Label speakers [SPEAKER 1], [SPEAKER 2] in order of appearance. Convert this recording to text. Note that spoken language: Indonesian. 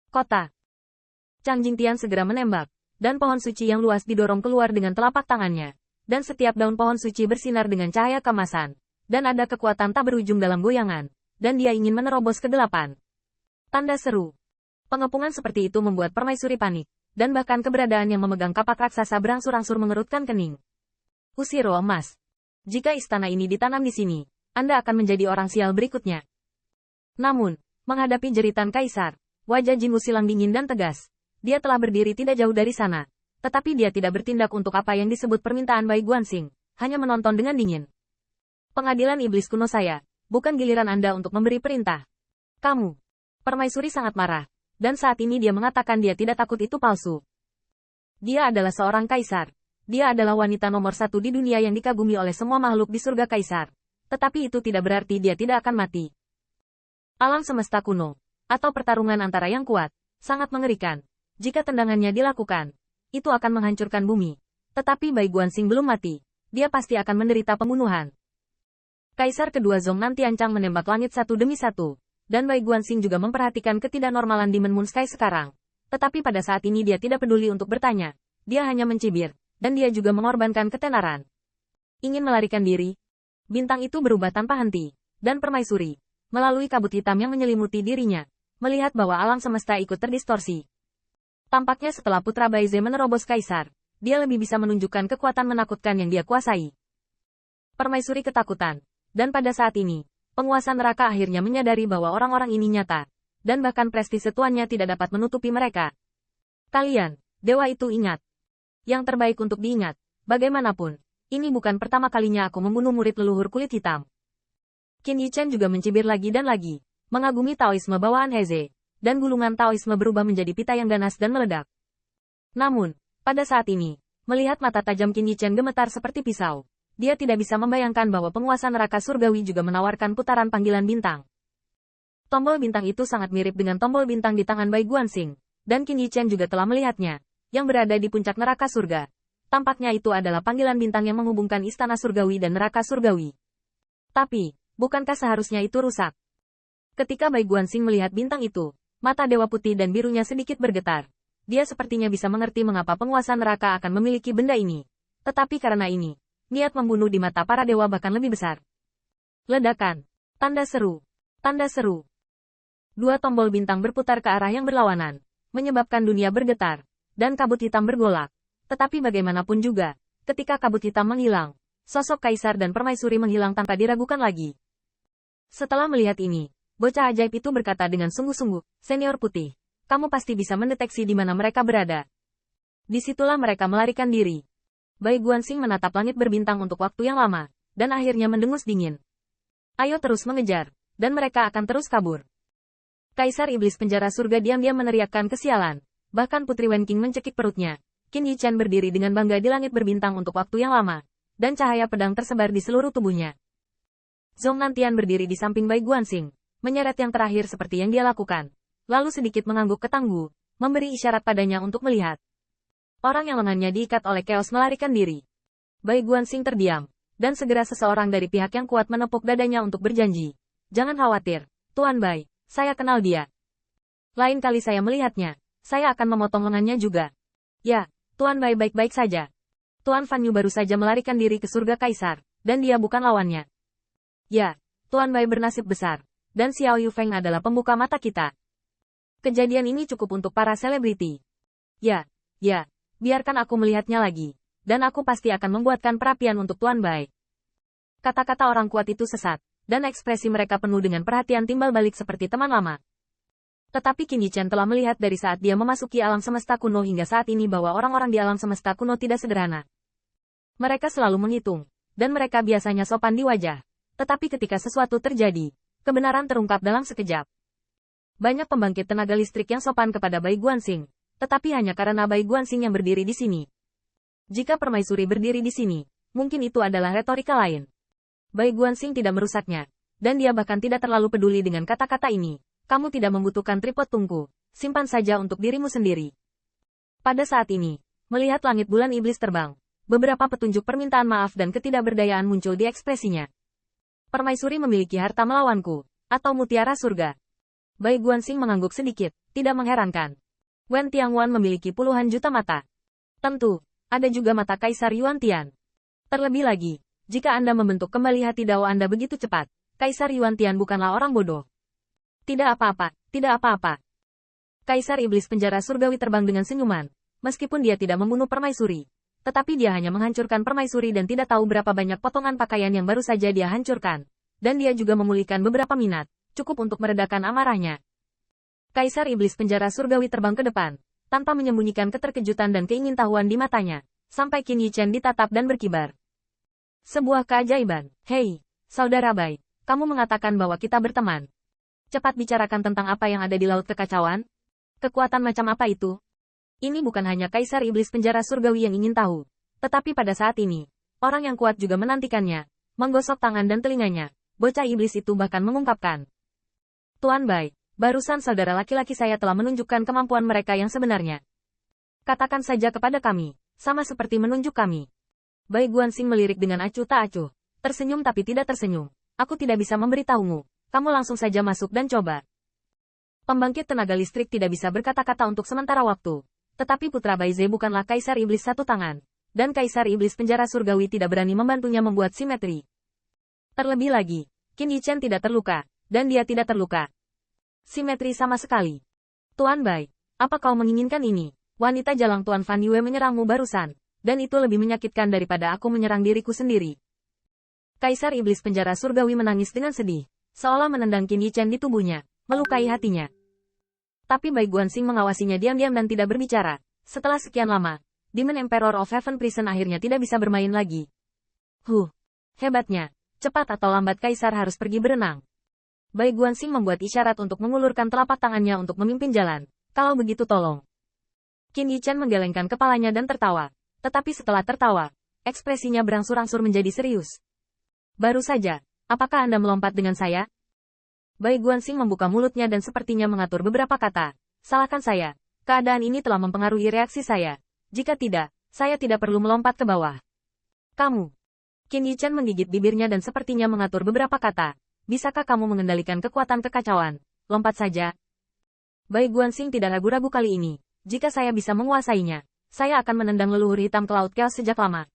[SPEAKER 1] Kota. Chang Jingtian segera menembak, dan pohon suci yang luas didorong keluar dengan telapak tangannya, dan setiap daun pohon suci bersinar dengan cahaya kemasan, dan ada kekuatan tak berujung dalam goyangan, dan dia ingin menerobos kegelapan. Tanda seru. Pengepungan seperti itu membuat permaisuri panik, dan bahkan keberadaan yang memegang kapak raksasa berangsur-angsur mengerutkan kening. Usiro emas. Jika istana ini ditanam di sini, Anda akan menjadi orang sial berikutnya. Namun, menghadapi jeritan kaisar, wajah Jin Wu silang dingin dan tegas. Dia telah berdiri tidak jauh dari sana, tetapi dia tidak bertindak untuk apa yang disebut permintaan Bai Guanxing, hanya menonton dengan dingin. Pengadilan iblis kuno saya, bukan giliran Anda untuk memberi perintah. Kamu. Permaisuri sangat marah. Dan saat ini dia mengatakan dia tidak takut itu palsu. Dia adalah seorang kaisar. Dia adalah wanita nomor satu di dunia yang dikagumi oleh semua makhluk di surga kaisar. Tetapi itu tidak berarti dia tidak akan mati. Alam semesta kuno, atau pertarungan antara yang kuat, sangat mengerikan. Jika tendangannya dilakukan, itu akan menghancurkan bumi. Tetapi Bai Guanxing belum mati. Dia pasti akan menderita pembunuhan. Kaisar kedua Zhong Nantiancang menembak langit satu demi satu. Dan Bai Guanxing juga memperhatikan ketidaknormalan Demon Moon Sky sekarang. Tetapi pada saat ini dia tidak peduli untuk bertanya. Dia hanya mencibir, dan dia juga mengorbankan ketenaran. Ingin melarikan diri. Bintang itu berubah tanpa henti, dan permaisuri, melalui kabut hitam yang menyelimuti dirinya, melihat bahwa alam semesta ikut terdistorsi. Tampaknya setelah putra Baize menerobos kaisar, dia lebih bisa menunjukkan kekuatan menakutkan yang dia kuasai. Permaisuri ketakutan, dan pada saat ini, penguasa neraka akhirnya menyadari bahwa orang-orang ini nyata, dan bahkan prestise tuannya tidak dapat menutupi mereka. Kalian, dewa itu ingat. Yang terbaik untuk diingat, bagaimanapun, ini bukan pertama kalinya aku membunuh murid leluhur kulit hitam. Qin Yichen juga mencibir lagi dan lagi, mengagumi Taoisme bawaan Heze, dan gulungan Taoisme berubah menjadi pita yang ganas dan meledak. Namun, pada saat ini, melihat mata tajam Qin Yichen gemetar seperti pisau, dia tidak bisa membayangkan bahwa penguasa neraka surgawi juga menawarkan putaran panggilan bintang. Tombol bintang itu sangat mirip dengan tombol bintang di tangan Bai Guanxing, dan Qin Yichen juga telah melihatnya, yang berada di puncak neraka surga. Tampaknya itu adalah panggilan bintang yang menghubungkan istana surgawi dan neraka surgawi. Tapi, bukankah seharusnya itu rusak? Ketika Bai Guanxing melihat bintang itu, mata dewa putih dan birunya sedikit bergetar. Dia sepertinya bisa mengerti mengapa penguasa neraka akan memiliki benda ini. Tetapi karena ini, niat membunuh di mata para dewa bahkan lebih besar. Ledakan. Tanda seru. Tanda seru. Dua tombol bintang berputar ke arah yang berlawanan, menyebabkan dunia bergetar, dan kabut hitam bergolak. Tetapi bagaimanapun juga, ketika kabut hitam menghilang, sosok kaisar dan permaisuri menghilang tanpa diragukan lagi. Setelah melihat ini, bocah ajaib itu berkata dengan sungguh-sungguh, "Senior putih, kamu pasti bisa mendeteksi di mana mereka berada." Disitulah mereka melarikan diri. Bai Guanxing menatap langit berbintang untuk waktu yang lama, dan akhirnya mendengus dingin. Ayo terus mengejar, dan mereka akan terus kabur. Kaisar Iblis Penjara Surga diam-diam meneriakkan kesialan, bahkan Putri Wenqing mencekik perutnya. Qin Yichen berdiri dengan bangga di langit berbintang untuk waktu yang lama, dan cahaya pedang tersebar di seluruh tubuhnya. Zhong Nantian berdiri di samping Bai Guanxing, menyeret yang terakhir seperti yang dia lakukan, lalu sedikit mengangguk ketangguh, memberi isyarat padanya untuk melihat. Orang yang lengannya diikat oleh keos melarikan diri. Bai Guanxing terdiam, dan segera seseorang dari pihak yang kuat menepuk dadanya untuk berjanji. Jangan khawatir, Tuan Bai, saya kenal dia. Lain kali saya melihatnya, saya akan memotong lengannya juga. Ya, Tuan Bai baik-baik saja. Tuan Fan Yu baru saja melarikan diri ke surga kaisar, dan dia bukan lawannya. Ya, Tuan Bai bernasib besar, dan Xiao Yufeng adalah pembuka mata kita. Kejadian ini cukup untuk para selebriti. Ya. Biarkan aku melihatnya lagi, dan aku pasti akan membuatkan perapian untuk Tuan Bai. Kata-kata orang kuat itu sesat, dan ekspresi mereka penuh dengan perhatian timbal balik seperti teman lama. Tetapi Qin Yichen telah melihat dari saat dia memasuki alam semesta kuno hingga saat ini bahwa orang-orang di alam semesta kuno tidak sederhana. Mereka selalu menghitung, dan mereka biasanya sopan di wajah. Tetapi ketika sesuatu terjadi, kebenaran terungkap dalam sekejap. Banyak pembangkit tenaga listrik yang sopan kepada Bai Guanxing, tetapi hanya karena Bai Guanxing yang berdiri di sini. Jika permaisuri berdiri di sini, mungkin itu adalah retorika lain. Bai Guanxing tidak merusaknya, dan dia bahkan tidak terlalu peduli dengan kata-kata ini. Kamu tidak membutuhkan tripod tungku, simpan saja untuk dirimu sendiri. Pada saat ini, melihat langit bulan iblis terbang, beberapa petunjuk permintaan maaf dan ketidakberdayaan muncul di ekspresinya. Permaisuri memiliki harta melawanku, atau mutiara surga. Bai Guanxing mengangguk sedikit, tidak mengherankan. Wen Tiangwan memiliki puluhan juta mata. Tentu, ada juga mata Kaisar Yuan Tian. Terlebih lagi, jika Anda membentuk kembali hati Dao Anda begitu cepat, Kaisar Yuan Tian bukanlah orang bodoh. Tidak apa-apa, tidak apa-apa. Kaisar Iblis Penjara Surgawi terbang dengan senyuman, meskipun dia tidak membunuh permaisuri. Tetapi dia hanya menghancurkan permaisuri dan tidak tahu berapa banyak potongan pakaian yang baru saja dia hancurkan. Dan dia juga memulihkan beberapa minat, cukup untuk meredakan amarahnya. Kaisar Iblis Penjara Surgawi terbang ke depan, tanpa menyembunyikan keterkejutan dan keingintahuan di matanya, sampai Qin Yichen ditatap dan berkibar. Sebuah keajaiban. Hei, saudara Bai, kamu mengatakan bahwa kita berteman. Cepat bicarakan tentang apa yang ada di Laut Kekacauan. Kekuatan macam apa itu? Ini bukan hanya Kaisar Iblis Penjara Surgawi yang ingin tahu, tetapi pada saat ini, orang yang kuat juga menantikannya, menggosok tangan dan telinganya. Bocah iblis itu bahkan mengungkapkan, Tuan Bai, barusan saudara laki-laki saya telah menunjukkan kemampuan mereka yang sebenarnya. Katakan saja kepada kami, sama seperti menunjuk kami. Bai Guanxing melirik dengan acuh tak acuh, tersenyum tapi tidak tersenyum. Aku tidak bisa memberitahumu, kamu langsung saja masuk dan coba. Pembangkit tenaga listrik tidak bisa berkata-kata untuk sementara waktu, tetapi putra Bai Ze bukanlah Kaisar Iblis satu tangan, dan Kaisar Iblis Penjara Surgawi tidak berani membantunya membuat simetri. Terlebih lagi, Qin Yichen tidak terluka, dan dia tidak terluka. Simetri sama sekali. Tuan Bai, apa kau menginginkan ini? Wanita jalang Tuan Fan Yue menyerangmu barusan, dan itu lebih menyakitkan daripada aku menyerang diriku sendiri. Kaisar Iblis Penjara Surgawi menangis dengan sedih, seolah menendang Qin Yichen di tubuhnya, melukai hatinya. Tapi Bai Guanxing mengawasinya diam-diam dan tidak berbicara. Setelah sekian lama, Demon Emperor of Heaven Prison akhirnya tidak bisa bermain lagi. Hebatnya. Cepat atau lambat Kaisar harus pergi berenang. Bai Guanxing membuat isyarat untuk mengulurkan telapak tangannya untuk memimpin jalan. Kalau begitu tolong. Qin Yichen menggelengkan kepalanya dan tertawa. Tetapi setelah tertawa, ekspresinya berangsur-angsur menjadi serius. Baru saja, apakah Anda melompat dengan saya? Bai Guanxing membuka mulutnya dan sepertinya mengatur beberapa kata. Salahkan saya. Keadaan ini telah mempengaruhi reaksi saya. Jika tidak, saya tidak perlu melompat ke bawah. Kamu. Qin Yichen menggigit bibirnya dan sepertinya mengatur beberapa kata. Bisakah kamu mengendalikan kekuatan kekacauan? Lompat saja. Bai Guanxing tidak ragu-ragu kali ini. Jika saya bisa menguasainya, saya akan menendang leluhur hitam ke Laut Chaos sejak lama.